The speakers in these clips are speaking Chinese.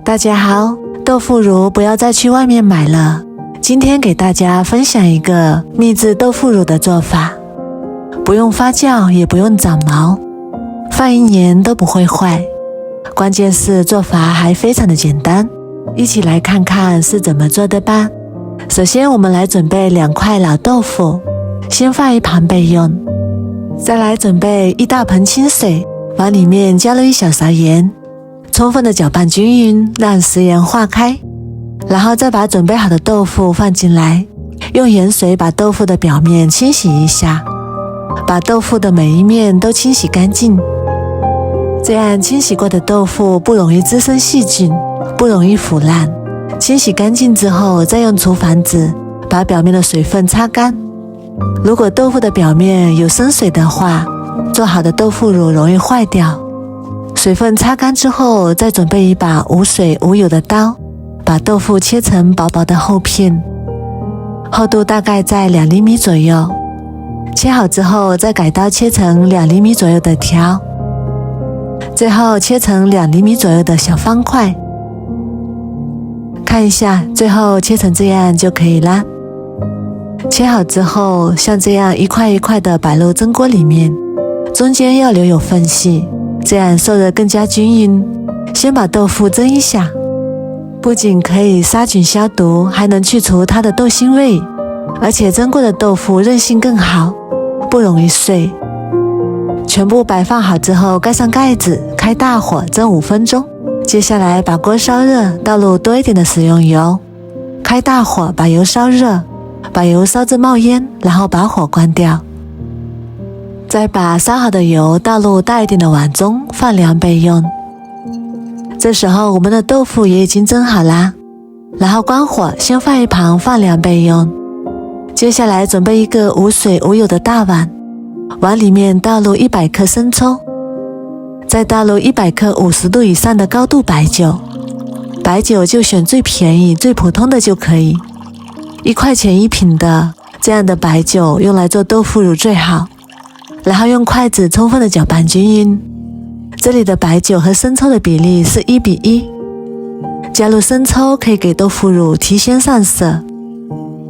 大家好，豆腐乳不要再去外面买了。今天给大家分享一个秘制豆腐乳的做法，不用发酵，也不用长毛，放1年都不会坏。关键是做法还非常的简单，一起来看看是怎么做的吧。首先我们来准备2块老豆腐，先放一旁备用。再来准备1大盆清水，往里面加入1小勺盐，充分的搅拌均匀，让食盐化开。然后再把准备好的豆腐放进来，用盐水把豆腐的表面清洗一下，把豆腐的每一面都清洗干净。这样清洗过的豆腐不容易滋生细菌，不容易腐烂。清洗干净之后，再用厨房纸把表面的水分擦干。如果豆腐的表面有生水的话，做好的豆腐乳容易坏掉。水分擦干之后，再准备一把无水无油的刀，把豆腐切成薄薄的厚片，厚度大概在2厘米左右。切好之后，再改刀切成2厘米左右的条，最后切成2厘米左右的小方块。看一下，最后切成这样就可以啦。切好之后，像这样一块一块的摆入蒸锅里面，中间要留有缝隙，这样受热更加均匀。先把豆腐蒸一下，不仅可以杀菌消毒，还能去除它的豆腥味，而且蒸过的豆腐韧性更好，不容易碎。全部摆放好之后，盖上盖子，开大火蒸5分钟。接下来把锅烧热，倒入多一点的食用油，开大火把油烧热，把油烧至冒烟，然后把火关掉。再把烧好的油倒入大一点的碗中，放凉备用。这时候我们的豆腐也已经蒸好啦，然后关火，先放一旁放凉备用。接下来准备一个无水无油的大碗，往里面倒入100克生抽，再倒入100克50度以上的高度白酒。白酒就选最便宜最普通的就可以，1块钱1瓶的，这样的白酒用来做豆腐乳最好。然后用筷子充分的搅拌均匀，这里的白酒和生抽的比例是1:1，加入生抽可以给豆腐乳提鲜上色，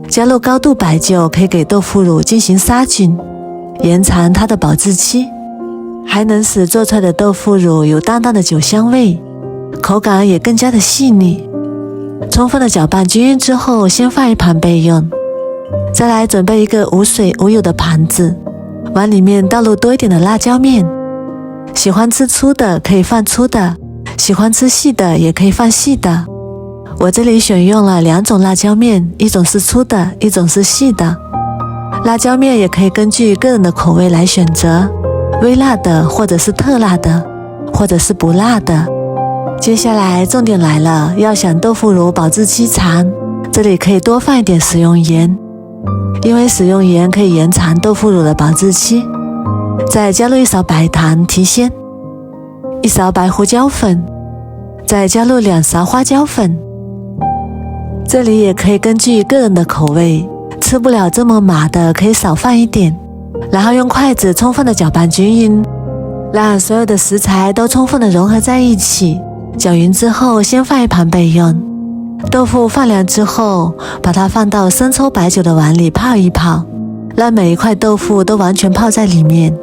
加入高度白酒可以给豆腐乳进行杀菌，延长它的保质期，还能使做出来的豆腐乳有淡淡的酒香味，口感也更加的细腻。充分的搅拌均匀之后，先放一旁备用。再来准备一个无水无油的盘子，往里面倒入多一点的辣椒面，喜欢吃粗的可以放粗的，喜欢吃细的也可以放细的。我这里选用了2种辣椒面，一种是粗的，一种是细的。辣椒面也可以根据个人的口味来选择，微辣的，或者是特辣的，或者是不辣的。接下来重点来了，要想豆腐乳保质期长，这里可以多放一点食用盐，因为食用盐可以延长豆腐乳的保质期。再加入1勺白糖提鲜，1勺白胡椒粉，再加入2勺花椒粉。这里也可以根据个人的口味，吃不了这么麻的可以少放一点。然后用筷子充分的搅拌均匀，让所有的食材都充分的融合在一起。搅匀之后，先放一旁备用。豆腐放凉之后，把它放到生抽白酒的碗里泡一泡，让每一块豆腐都完全泡在里面。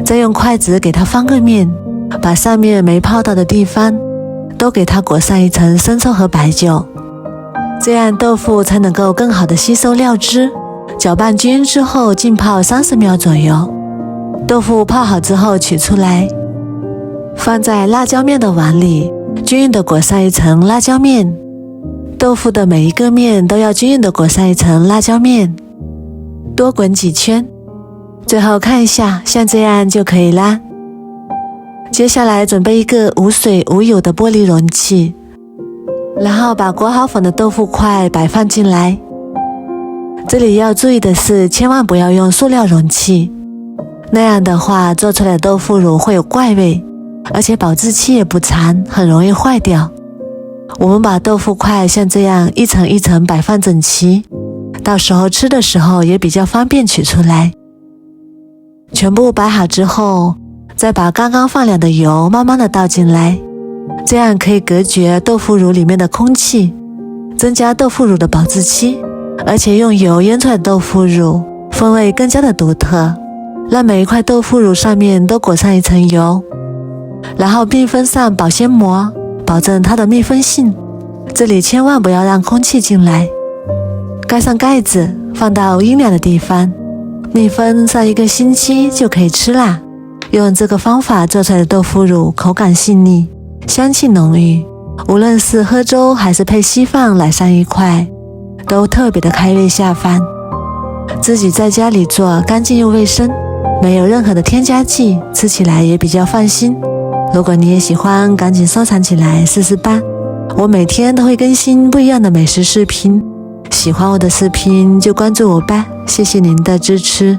再用筷子给它翻个面，把上面没泡到的地方都给它裹上一层生抽和白酒，这样豆腐才能够更好的吸收料汁。搅拌均匀之后，浸泡30秒左右。豆腐泡好之后取出来，放在辣椒面的碗里，均匀的裹上一层辣椒面。豆腐的每一个面都要均匀的裹上一层辣椒面，多滚几圈。最后看一下，像这样就可以啦。接下来准备一个无水无油的玻璃容器，然后把裹好粉的豆腐块摆放进来。这里要注意的是，千万不要用塑料容器，那样的话做出来的豆腐乳会有怪味，而且保质期也不长，很容易坏掉。我们把豆腐块像这样一层一层摆放整齐，到时候吃的时候也比较方便取出来。全部摆好之后，再把刚刚放凉的油慢慢的倒进来，这样可以隔绝豆腐乳里面的空气，增加豆腐乳的保质期，而且用油腌出来的豆腐乳风味更加的独特，让每一块豆腐乳上面都裹上一层油，然后密封上保鲜膜，保证它的密封性。这里千万不要让空气进来，盖上盖子，放到阴凉的地方，密封上1个星期就可以吃啦。用这个方法做出来的豆腐乳口感细腻，香气浓郁，无论是喝粥还是配稀饭来上一块，都特别的开胃下饭。自己在家里做，干净又卫生，没有任何的添加剂，吃起来也比较放心。如果你也喜欢，赶紧收藏起来试试吧。我每天都会更新不一样的美食视频，喜欢我的视频就关注我吧，谢谢您的支持。